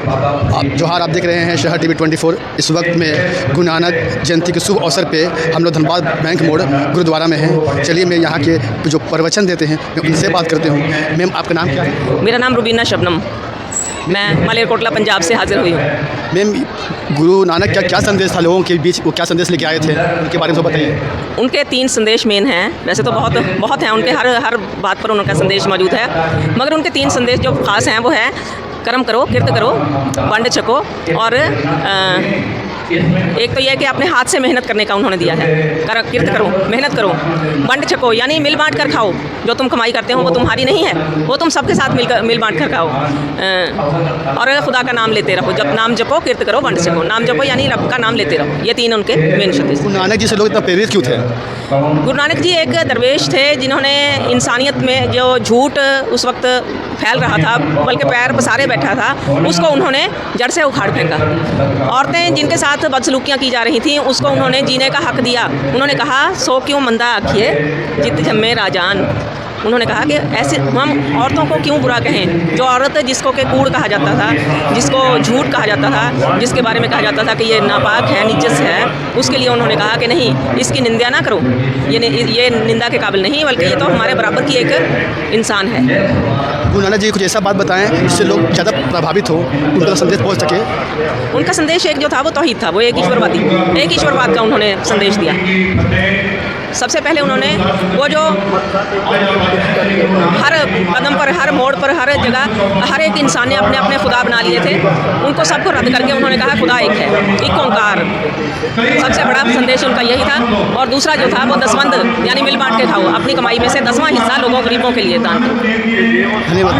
जोहार, आप देख रहे हैं शहर टीवी 24। इस वक्त में गुरु नानक जयंती के शुभ अवसर पे हम लोग धनबाद बैंक मोड़ गुरुद्वारा में हैं। चलिए मैं यहाँ के जो प्रवचन देते हैं मैं उनसे बात करते हूँ। मैम, आपका नाम क्या है? मेरा नाम रुबीना शबनम, मैं मलेरकोटला पंजाब से हाजिर हुई हूँ। मैम, गुरु नानक का क्या संदेश था लोगों के बीच, वो क्या संदेश लेके आए थे, उनके बारे में तो बताइए। उनके 3 संदेश मेन हैं, वैसे तो बहुत हैं, उनके हर बात पर उनका संदेश मौजूद है, मगर उनके 3 संदेश जो खास हैं वो है कर्म करो, कीर्त करो, वंड छको, और एक तो यह है कि अपने हाथ से मेहनत करने का उन्होंने दिया है। कीर्त करो, मेहनत करो, वंड छको यानी मिल बांट कर खाओ। जो तुम कमाई करते हो वो तुम्हारी नहीं है, वो तुम सबके साथ मिल बांट कर खाओ। और खुदा का नाम लेते रहो, जब नाम जपो, कीर्त करो, वंड छको। नाम जपो यानी रब का नाम लेते रहो। ये 3 उनके मेन संदेश। गुरु नानक जी से लोग इतना प्रेरित क्यों थे? गुरु नानक जी एक दरवेश थे जिन्होंने इंसानियत में जो झूठ उस वक्त फैल रहा था, बल्कि पैर पसारे बैठा था, उसको उन्होंने जड़ से उखाड़ फेंका। औरतें जिनके साथ बदसलूकियाँ की जा रही थी उसको उन्होंने जीने का हक दिया। उन्होंने कहा, सो क्यों मंदा आखिए जित जम्मे राजान। उन्होंने कहा कि ऐसे हम औरतों को क्यों बुरा कहें। जो औरत जिसको के कूड़ कहा जाता था, जिसको झूठ कहा जाता था, जिसके बारे में कहा जाता था कि ये नापाक है, निजस है, उसके लिए उन्होंने कहा कि नहीं, इसकी निंदा ना करो, ये निंदा के काबिल नहीं, बल्कि ये तो हमारे बराबर की एक इंसान है। गुरु नानक जी कुछ ऐसा बात बताएं जिससे लोग ज़्यादा प्रभावित हो, उनका संदेश पहुँच सके। उनका संदेश एक जो था वो तौहीद था, वो एक ईश्वरवाद का उन्होंने संदेश दिया। सबसे पहले उन्होंने वो जो हर कदम पर, हर मोड़ पर, हर जगह हर एक इंसान ने अपने अपने खुदा बना लिए थे, उनको सबको रद्द करके उन्होंने कहा खुदा एक है, एक ओंकार। सबसे बड़ा संदेश उनका यही था। और दूसरा जो था वो दसवंध यानी मिल बांट के खाओ, अपनी कमाई में से 10वां हिस्सा लोगों गरीबों के लिए दान करो। धन्यवाद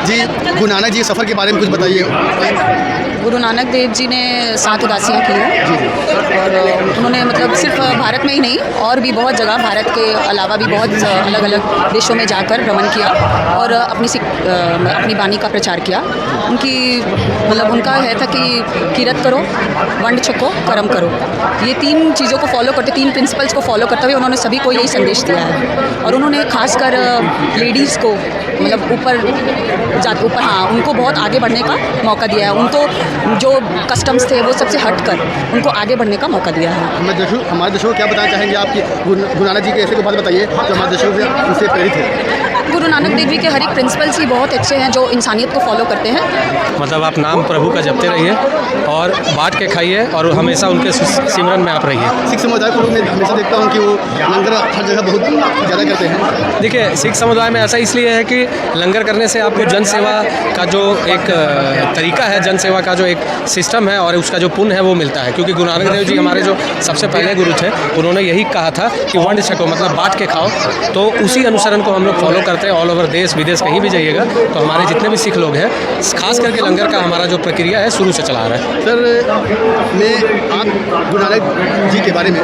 जी। गुरु नानक जी के सफ़र के बारे में कुछ बताइए। गुरु नानक देव जी ने 7 उदासियाँ की हैं, और उन्होंने मतलब सिर्फ भारत में ही नहीं और भी बहुत जगह, भारत के अलावा भी बहुत अलग अलग देशों में जाकर भ्रमण किया और अपनी वाणी का प्रचार किया। उनकी मतलब उनका है था कि कीरत करो, वंड छको, कर्म करो। ये 3 चीज़ों को फॉलो करते, 3 प्रिंसिपल्स को फॉलो करते हुए उन्होंने सभी को यही संदेश दिया है। और उन्होंने खासकर लेडीज़ को मतलब ऊपर हाँ, उनको बहुत आगे बढ़ने का मौका दिया है। उनको जो कस्टम्स थे वो सबसे हट कर उनको आगे बढ़ने का मौका दिया है। हमारे दर्शकों को क्या बताना चाहेंगे आपकी गुरु नानक जी के ऐसे को बात बताइए जो हमारे दर्शकों से उनसे प्रेरित है। गुरु नानक देव जी के हर एक प्रिंसिपल्स ही बहुत अच्छे हैं जो इंसानियत को फॉलो करते हैं। मतलब आप नाम प्रभु का जपते रहिए और बांट के खाइए और हमेशा उनके सिमरन में आप रहिए। सिख समुदाय को मैं हमेशा देखता हूँ कि वो लंगर हर जगह बहुत ज़्यादा करते हैं। देखिए, सिख समुदाय में ऐसा इसलिए है कि लंगर करने से आपको जन सेवा का जो एक तरीका है, जन सेवा का जो एक सिस्टम है और उसका जो पुण्य है वो मिलता है। क्योंकि गुरु नानक देव जी हमारे जो सबसे पहले गुरु थे, उन्होंने यही कहा था कि वंड छको मतलब बांट के खाओ। तो उसी अनुसरण को हम लोग फॉलो करते हैं। ऑल ओवर देश विदेश कहीं भी जाइएगा तो हमारे जितने भी सिख लोग हैं, खास करके लंगर का हमारा जो प्रक्रिया है शुरू से चला आ रहा है। सर, मैं आप गुरु नानक जी के बारे में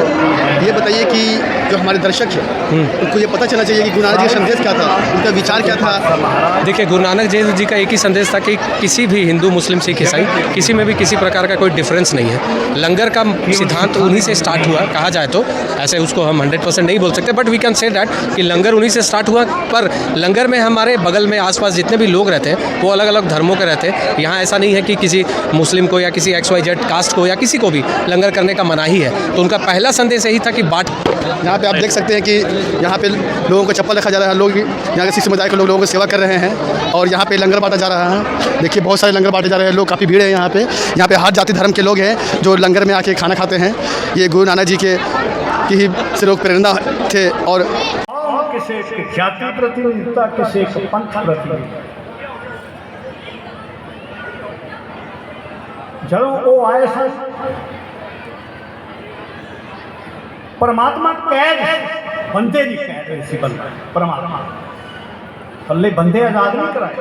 ये बताइए कि जो हमारे दर्शक हैं उनको ये पता चलना चाहिए कि गुरु नानक जी का संदेश क्या था, उनका विचार क्या था। देखिए, गुरु नानक देव जी का एक ही संदेश था कि किसी भी हिंदू, मुस्लिम, सिख, ईसाई किसी में भी किसी प्रकार का कोई डिफरेंस नहीं है। लंगर का सिद्धांत उन्हीं से स्टार्ट हुआ, कहा जाए तो ऐसे उसको हम 100% नहीं बोल सकते, but we can say that कि लंगर उन्हीं से स्टार्ट हुआ। पर लंगर में हमारे बगल में आसपास जितने भी लोग रहते हैं वो अलग अलग धर्मों के रहते हैं। यहाँ ऐसा नहीं है कि किसी मुस्लिम को या किसी XYZ कास्ट को या किसी को भी लंगर करने का मनाही है। तो उनका पहला संदेश यही था कि बांट। यहाँ पे आप देख सकते हैं कि यहाँ पे लोगों को चप्पल रखा जा रहा है, लोग यहाँ के सिख समुदाय के लोगों की सेवा कर रहे हैं और यहाँ पे लंगर बांटा जा रहा है। देखिए, बहुत सारे लंगर बांटे जा रहे हैं, लोग काफ़ी भीड़ है यहाँ पे हर जाति धर्म के लोग हैं जो लंगर में आके खाना खाते हैं। ये गुरु नानक जी के की से लोग प्रेरणा थे। और किसी जाति प्रतिनिधिता, किसी पंथ प्रतिनिधिता, जब वो आए सर परमात्मा कैद बंदे नहीं कैद, ऐसी बंदा परमात्मा पल्ले बंदे आजाद नहीं कराए।